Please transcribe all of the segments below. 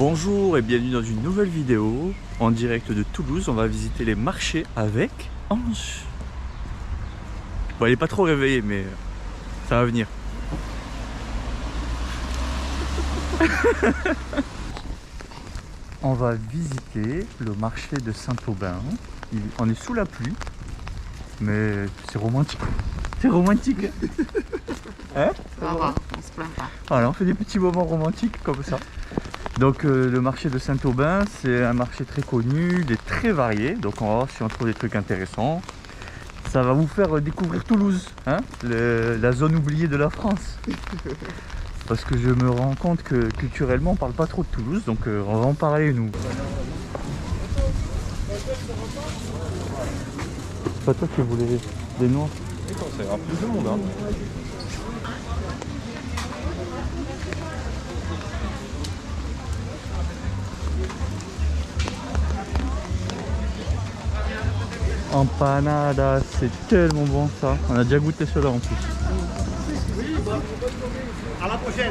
Bonjour et bienvenue dans une nouvelle vidéo en direct de Toulouse. On va visiter les marchés avec Ange. Bon, elle est pas trop réveillée, mais ça va venir. On va visiter le marché de Saint-Aubin. On est sous la pluie, mais c'est romantique. C'est romantique. Hein? Ça va, on se plaint pas. Voilà, on fait des petits moments romantiques comme ça. Donc le marché de Saint-Aubin, c'est un marché très connu, il est très varié. Donc on va voir si on trouve des trucs intéressants. Ça va vous faire découvrir Toulouse, hein, la zone oubliée de la France. Parce que je me rends compte que culturellement on parle pas trop de Toulouse, donc on va en parler nous. C'est pas toi qui voulais des noirs? Ça ira plus de monde, hein. Empanada, c'est tellement bon ça. On a déjà goûté cela en plus. À la prochaine.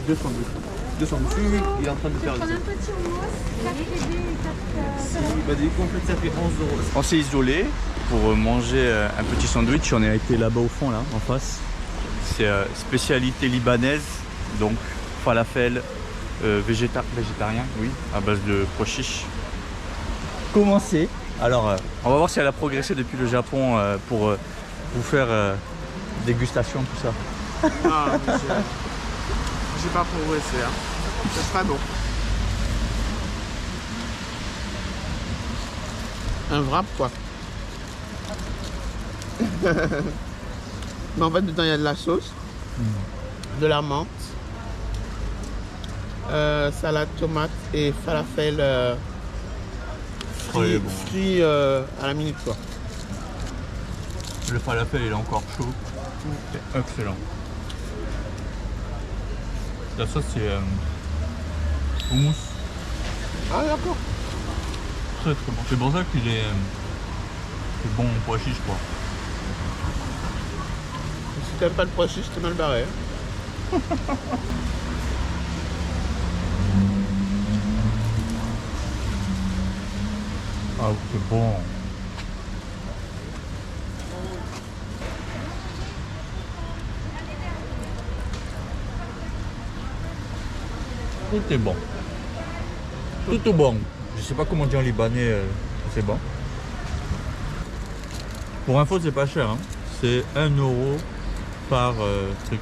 Deux sandwichs. Oui, il est en train de faire On a un petit houmous, 4 bébés et 4 bah, des complètes, ça fait 11 euros. On s'est isolé pour manger un petit sandwich. On a été là-bas au fond, là, en face. C'est spécialité libanaise, donc falafel végétarien, oui, à base de pois chiches. Commencé. Alors, on va voir si elle a progressé depuis le Japon pour vous faire dégustation, tout ça. Ah, j'ai pas progressé, hein. Ça serait bon. Un wrap, quoi. Mais en fait, dedans, il y a de la sauce, de la menthe, salade tomate et falafel il est bon. frit à la minute, quoi. Le falafel, il est encore chaud. C'est excellent. La sauce, c'est houmous. Ah, d'accord. Très très bon. C'est pour ça qu'il est c'est bon pois chiche, quoi. Si t'aimes pas le pois chiche, t'es mal barré. Hein. Ah, c'est bon. Tout est bon. Tout est bon. Je sais pas comment dire en libanais, c'est bon. Pour info, c'est pas cher, hein. C'est 1 euro par truc.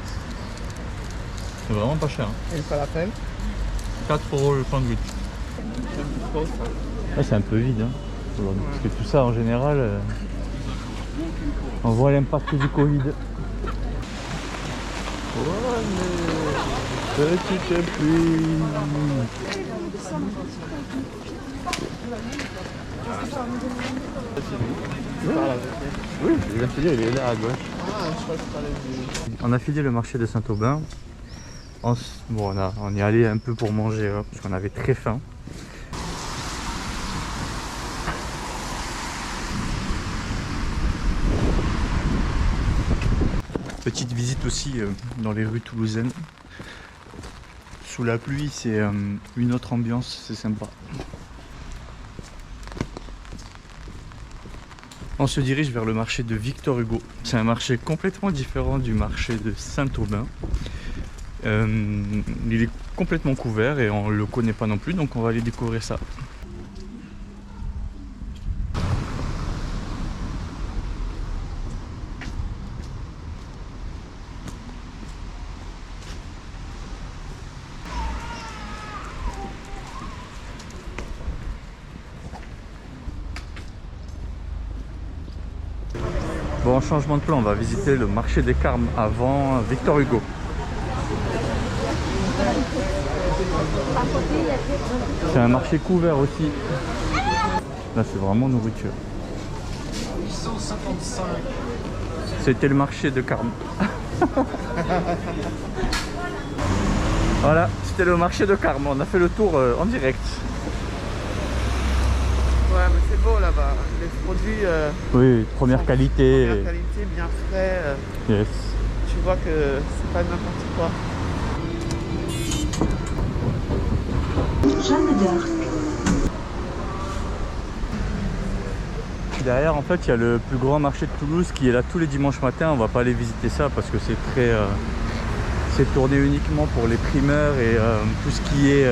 C'est vraiment pas cher, hein. Et le falafel. 4 euros le sandwich. Ah, c'est un peu vide, hein, aujourd'hui. Parce que tout ça, en général, on voit l'impact du Covid. Petite pluie. Oui, je viens de te dire, il est là à gauche. Ah, je crois que tu parlais du... On a fini le marché de Saint-Aubin. Bon, on y allait un peu pour manger, hein, parce qu'on avait très faim. Petite visite aussi dans les rues toulousaines. Sous la pluie, c'est une autre ambiance, c'est sympa. On se dirige vers le marché de Victor Hugo. C'est un marché complètement différent du marché de Saint-Aubin. Il est complètement couvert et on ne le connaît pas non plus, donc on va aller découvrir ça. Bon, changement de plan, on va visiter le marché des Carmes avant Victor Hugo. C'est un marché couvert aussi. Là, c'est vraiment nourriture. 855. C'était le marché de Carmes. Voilà, c'était le marché de Carmes. On a fait le tour en direct. Ouais, mais c'est bon. beau là-bas. Les produits Oui, première sont qualité. première qualité, bien frais. Yes. Tu vois que c'est pas n'importe quoi. Jeanne d'Arc. Derrière, en fait, il y a le plus grand marché de Toulouse qui est là tous les dimanches matins. On va pas aller visiter ça parce que c'est très... c'est tourné uniquement pour les primeurs et tout ce qui est...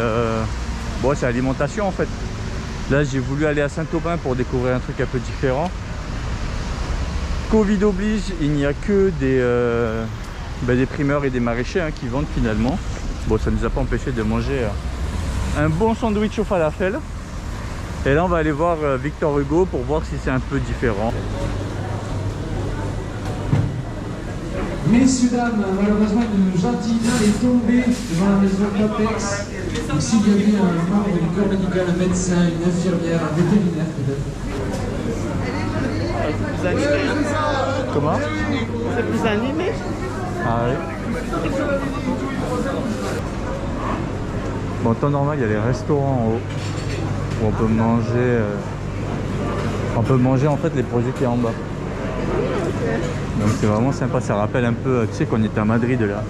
bon, c'est alimentation en fait. Là, j'ai voulu aller à Saint-Aubin pour découvrir un truc un peu différent. Covid oblige, il n'y a que des primeurs et des maraîchers hein, qui vendent finalement. Bon, ça ne nous a pas empêché de manger un bon sandwich au falafel. Et là, on va aller voir Victor Hugo pour voir si c'est un peu différent. Messieurs, dames, malheureusement, une gentille main est tombée devant la maison Capex. S'il y avait un membre du corps médical, un médecin, une infirmière, un vétérinaire peut-être. Plus animé. Comment? C'est plus animé. Ah oui. Bon, en temps normal, il y a les restaurants en haut où on peut manger en fait les produits qui sont en bas. Donc c'est vraiment sympa, ça rappelle un peu, tu sais qu'on était à Madrid là.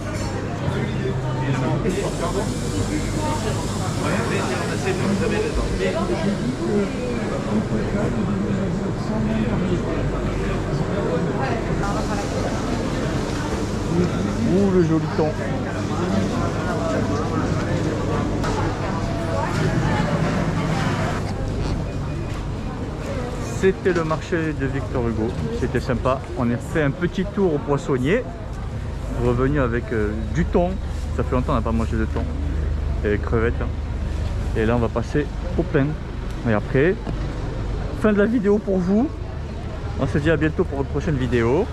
Ouh, le joli temps. C'était le marché de Victor Hugo, c'était sympa. On a fait un petit tour au poissonnier, revenu avec du thon. Ça fait longtemps qu'on n'a pas mangé de thon et les crevettes. Hein. Et là on va passer au pain. Et après, fin de la vidéo pour vous. On se dit à bientôt pour une prochaine vidéo.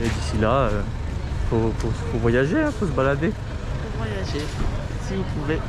Et d'ici là, faut voyager, faut se balader. Pour voyager, si vous pouvez.